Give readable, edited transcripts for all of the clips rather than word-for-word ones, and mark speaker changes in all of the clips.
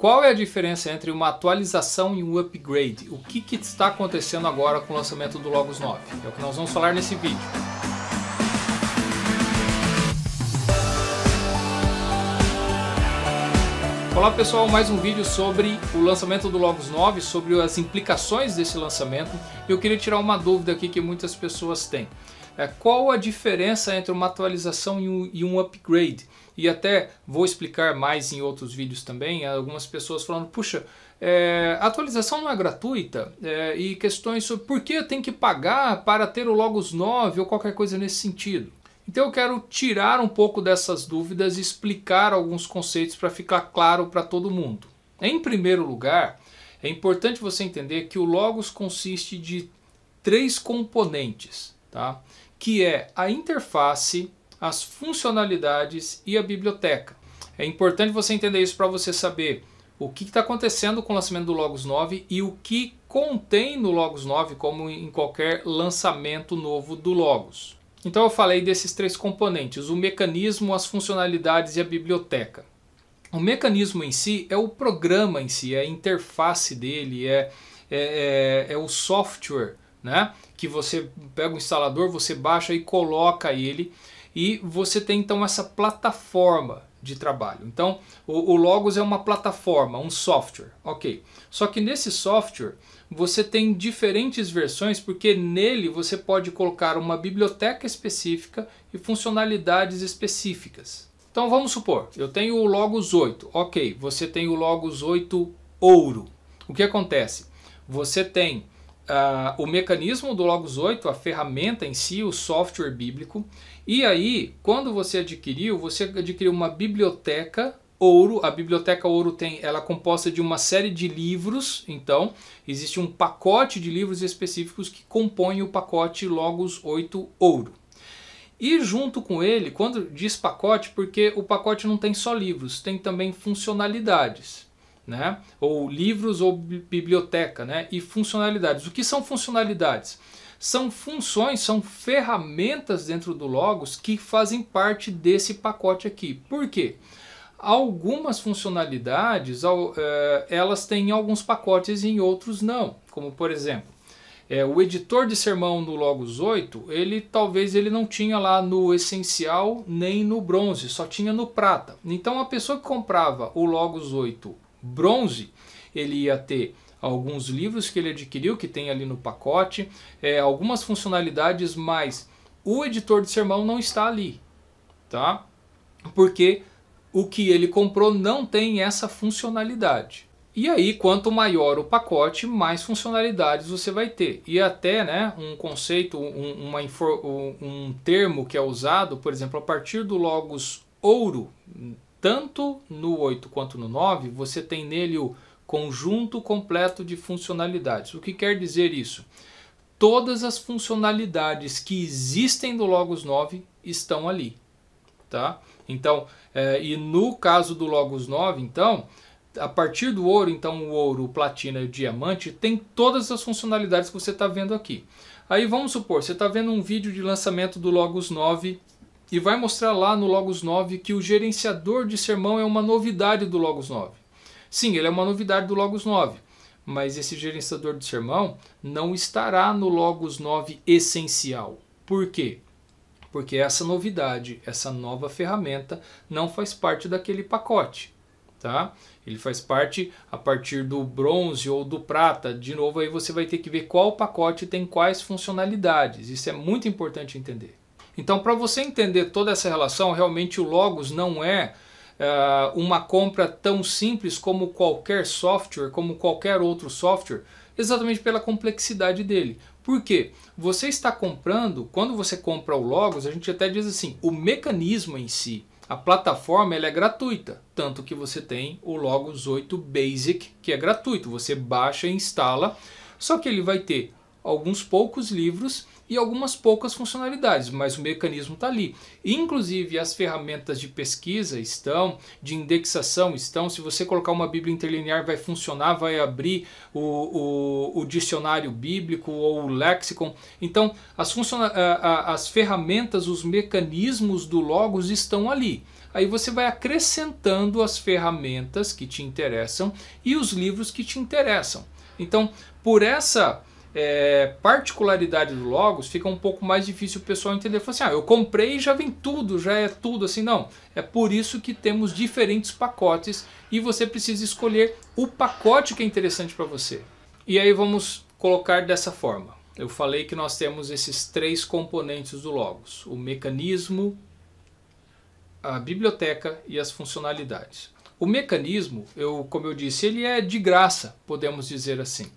Speaker 1: Qual é a diferença entre uma atualização e um upgrade? O que está acontecendo agora com o lançamento do Logos 9? É o que nós vamos falar nesse vídeo. Olá pessoal, mais um vídeo sobre o lançamento do Logos 9, sobre as implicações desse lançamento. Eu queria tirar uma dúvida aqui que muitas pessoas têm. Qual a diferença entre uma atualização e um upgrade? E até vou explicar mais em outros vídeos também, algumas pessoas falando, puxa, a atualização não é gratuita, e questões sobre por que eu tenho que pagar para ter o Logos 9 ou qualquer coisa nesse sentido. Então eu quero tirar um pouco dessas dúvidas e explicar alguns conceitos para ficar claro para todo mundo. Em primeiro lugar, é importante você entender que o Logos consiste de 3 componentes, tá? Que é a interface, as funcionalidades e a biblioteca. É importante você entender isso para você saber o que está acontecendo com o lançamento do Logos 9 e o que contém no Logos 9, como em qualquer lançamento novo do Logos. Então eu falei desses 3 componentes, o mecanismo, as funcionalidades e a biblioteca. O mecanismo em si é o programa em si, é a interface dele, é o software, né? Que você pega o instalador, você baixa e coloca ele, e você tem então essa plataforma de trabalho. Então o Logos é uma plataforma, um software, ok. Só que nesse software você tem diferentes versões, porque nele você pode colocar uma biblioteca específica e funcionalidades específicas. Então vamos supor, eu tenho o Logos 8, ok, você tem o Logos 8 Ouro. O que acontece? Você tem o mecanismo do Logos 8, a ferramenta em si, o software bíblico, e aí quando você adquiriu uma biblioteca Ouro. A biblioteca Ouro ela é composta de uma série de livros, então existe um pacote de livros específicos que compõem o pacote Logos 8 Ouro. E junto com ele, quando diz pacote, porque o pacote não tem só livros, tem também funcionalidades, né? Ou livros ou biblioteca, né? E funcionalidades. O que são funcionalidades? São funções, são ferramentas dentro do Logos que fazem parte desse pacote aqui. Por quê? Algumas funcionalidades, elas têm em alguns pacotes e em outros não. Como por exemplo, o editor de sermão do Logos 8, talvez ele não tinha lá no essencial nem no bronze, só tinha no prata. Então a pessoa que comprava o Logos 8 bronze, ele ia ter alguns livros que ele adquiriu, que tem ali no pacote, algumas funcionalidades, mas o editor de sermão não está ali, tá? Porque o que ele comprou não tem essa funcionalidade. E aí, quanto maior o pacote, mais funcionalidades você vai ter. E até, né, um conceito, um termo que é usado, por exemplo, a partir do Logos Ouro, tanto no 8 quanto no 9, você tem nele o conjunto completo de funcionalidades. O que quer dizer isso? Todas as funcionalidades que existem no Logos 9 estão ali, tá? Então, e no caso do Logos 9, então, a partir do ouro, então o ouro, o platina e o diamante, tem todas as funcionalidades que você está vendo aqui. Aí vamos supor, você está vendo um vídeo de lançamento do Logos 9 e vai mostrar lá no Logos 9 que o gerenciador de sermão é uma novidade do Logos 9. Sim, ele é uma novidade do Logos 9, mas esse gerenciador de sermão não estará no Logos 9 essencial. Por quê? Porque essa novidade, essa nova ferramenta não faz parte daquele pacote, tá? Ele faz parte a partir do bronze ou do prata. De novo, aí você vai ter que ver qual pacote tem quais funcionalidades. Isso é muito importante entender. Então, para você entender toda essa relação, realmente o Logos não é uma compra tão simples como qualquer software, como qualquer outro software, exatamente pela complexidade dele. Por quê? Você está comprando, quando você compra o Logos, a gente até diz assim, o mecanismo em si, a plataforma, ela é gratuita, tanto que você tem o Logos 8 Basic, que é gratuito, você baixa e instala, só que ele vai ter alguns poucos livros e algumas poucas funcionalidades, mas o mecanismo está ali. Inclusive as ferramentas de pesquisa estão, de indexação estão, se você colocar uma Bíblia interlinear vai funcionar, vai abrir o dicionário bíblico ou o lexicon. Então as ferramentas, os mecanismos do Logos estão ali. aí você vai acrescentando as ferramentas que te interessam e os livros que te interessam. Então, por essa particularidade do Logos, fica um pouco mais difícil o pessoal entender. Fala assim, eu comprei e já vem tudo, já é tudo assim. Não, é por isso que temos diferentes pacotes e você precisa escolher o pacote que é interessante para você. E aí vamos colocar dessa forma. Eu falei que nós temos esses 3 componentes do Logos: o mecanismo, a biblioteca e as funcionalidades. O mecanismo, como eu disse, ele é de graça, podemos dizer assim.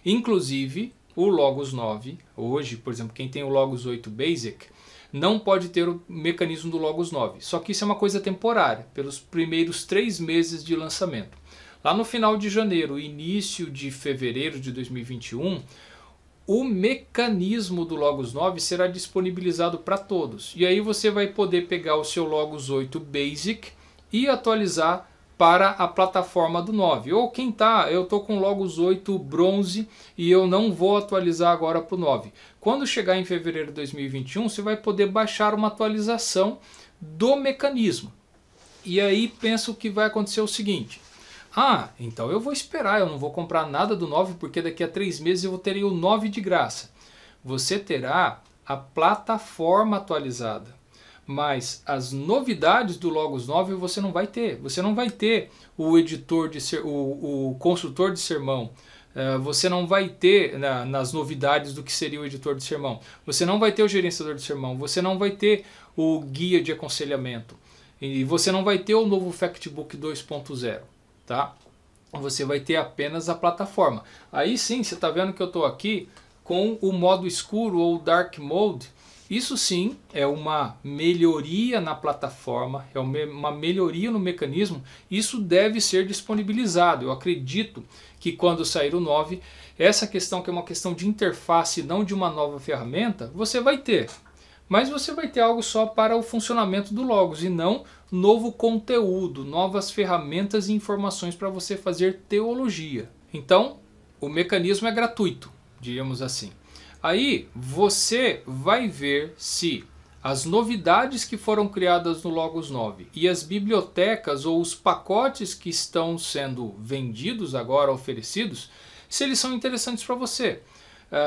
Speaker 1: Inclusive, o Logos 9, hoje, por exemplo, quem tem o Logos 8 Basic, não pode ter o mecanismo do Logos 9. Só que isso é uma coisa temporária, pelos primeiros 3 meses de lançamento. Lá no final de janeiro, início de fevereiro de 2021, o mecanismo do Logos 9 será disponibilizado para todos. E aí você vai poder pegar o seu Logos 8 Basic e atualizar para a plataforma do 9. Ou quem eu estou com o Logos 8 Bronze e eu não vou atualizar agora para o 9. Quando chegar em fevereiro de 2021, você vai poder baixar uma atualização do mecanismo. E aí penso que vai acontecer o seguinte: então eu vou esperar, eu não vou comprar nada do 9 porque daqui a 3 meses eu terei o 9 de graça. Você terá a plataforma atualizada, mas as novidades do Logos 9 você não vai ter. Você não vai ter o editor, o construtor de sermão. Você não vai ter nas novidades do que seria o editor de sermão. Você não vai ter o gerenciador de sermão. Você não vai ter o guia de aconselhamento. E você não vai ter o novo Factbook 2.0. Tá? Você vai ter apenas a plataforma. Aí sim, você está vendo que eu estou aqui com o modo escuro ou Dark Mode. Isso sim é uma melhoria na plataforma, é uma melhoria no mecanismo. Isso deve ser disponibilizado. Eu acredito que quando sair o 9, essa questão que é uma questão de interface, não de uma nova ferramenta, você vai ter. Mas você vai ter algo só para o funcionamento do Logos e não novo conteúdo, novas ferramentas e informações para você fazer teologia. Então, o mecanismo é gratuito, diríamos assim. Aí você vai ver se as novidades que foram criadas no Logos 9 e as bibliotecas ou os pacotes que estão sendo vendidos agora, oferecidos, se eles são interessantes para você.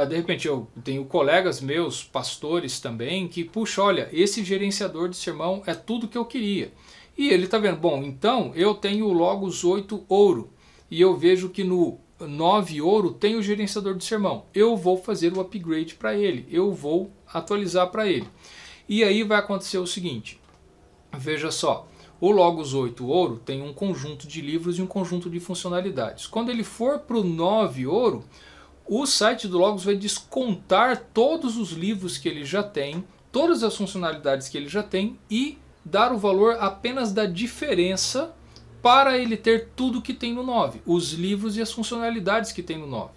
Speaker 1: De repente eu tenho colegas meus, pastores também, que puxa, olha, esse gerenciador de sermão é tudo que eu queria. E ele está vendo, bom, então eu tenho o Logos 8 Ouro e eu vejo que no 9 Ouro tem o gerenciador de sermão. Eu vou fazer o upgrade para ele, eu vou atualizar para ele. E aí vai acontecer o seguinte, veja só, o Logos 8 Ouro tem um conjunto de livros e um conjunto de funcionalidades. Quando ele for para o 9 Ouro, o site do Logos vai descontar todos os livros que ele já tem, todas as funcionalidades que ele já tem e dar o valor apenas da diferença para ele ter tudo que tem no 9, os livros e as funcionalidades que tem no 9.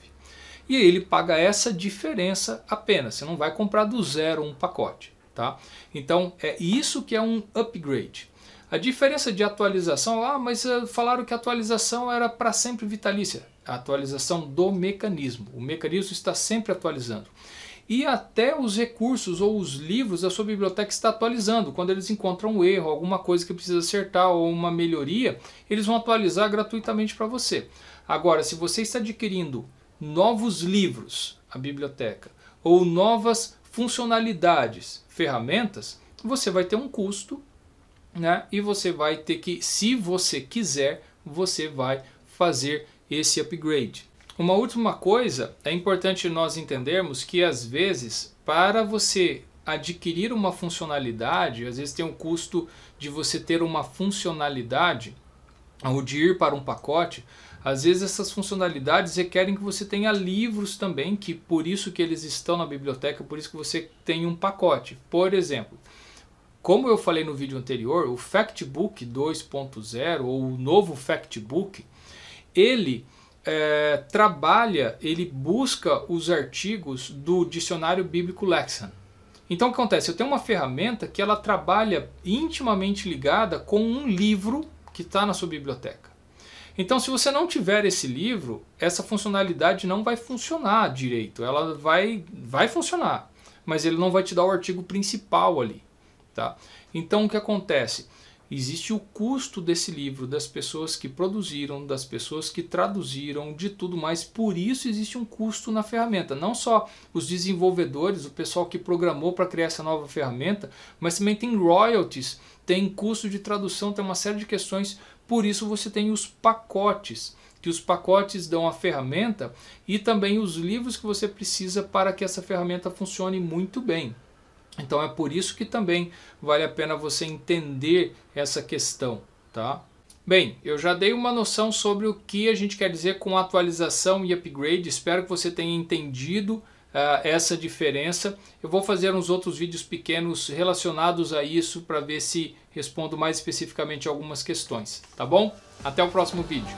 Speaker 1: E aí ele paga essa diferença apenas, você não vai comprar do zero um pacote. Tá? Então é isso que é um upgrade. A diferença de atualização, mas falaram que a atualização era para sempre vitalícia. A atualização do mecanismo. O mecanismo está sempre atualizando. E até os recursos ou os livros da sua biblioteca está atualizando. Quando eles encontram um erro, alguma coisa que precisa acertar ou uma melhoria, eles vão atualizar gratuitamente para você. Agora, se você está adquirindo novos livros, a biblioteca, ou novas funcionalidades, ferramentas, você vai ter um custo, né? E você vai ter que, se você quiser, você vai fazer esse upgrade. Uma última coisa, é importante nós entendermos que às vezes, para você adquirir uma funcionalidade, às vezes tem um custo de você ter uma funcionalidade, ou de ir para um pacote, às vezes essas funcionalidades requerem que você tenha livros também, que por isso que eles estão na biblioteca, por isso que você tem um pacote. Por exemplo, como eu falei no vídeo anterior, o Factbook 2.0 ou o novo Factbook, ele ele busca os artigos do Dicionário Bíblico Lexham. Então o que acontece? Eu tenho uma ferramenta que ela trabalha intimamente ligada com um livro que está na sua biblioteca. Então se você não tiver esse livro, essa funcionalidade não vai funcionar direito. Ela vai funcionar, mas ele não vai te dar o artigo principal ali. Tá? Então o que acontece? existe o custo desse livro, das pessoas que produziram, das pessoas que traduziram, de tudo mais. Por isso existe um custo na ferramenta. Não só os desenvolvedores, o pessoal que programou para criar essa nova ferramenta, mas também tem royalties, tem custo de tradução, tem uma série de questões. Por isso você tem os pacotes, que os pacotes dão a ferramenta e também os livros que você precisa para que essa ferramenta funcione muito bem. Então é por isso que também vale a pena você entender essa questão, tá? Bem, eu já dei uma noção sobre o que a gente quer dizer com atualização e upgrade. Espero que você tenha entendido essa diferença. Eu vou fazer uns outros vídeos pequenos relacionados a isso para ver se respondo mais especificamente algumas questões, tá bom? Até o próximo vídeo.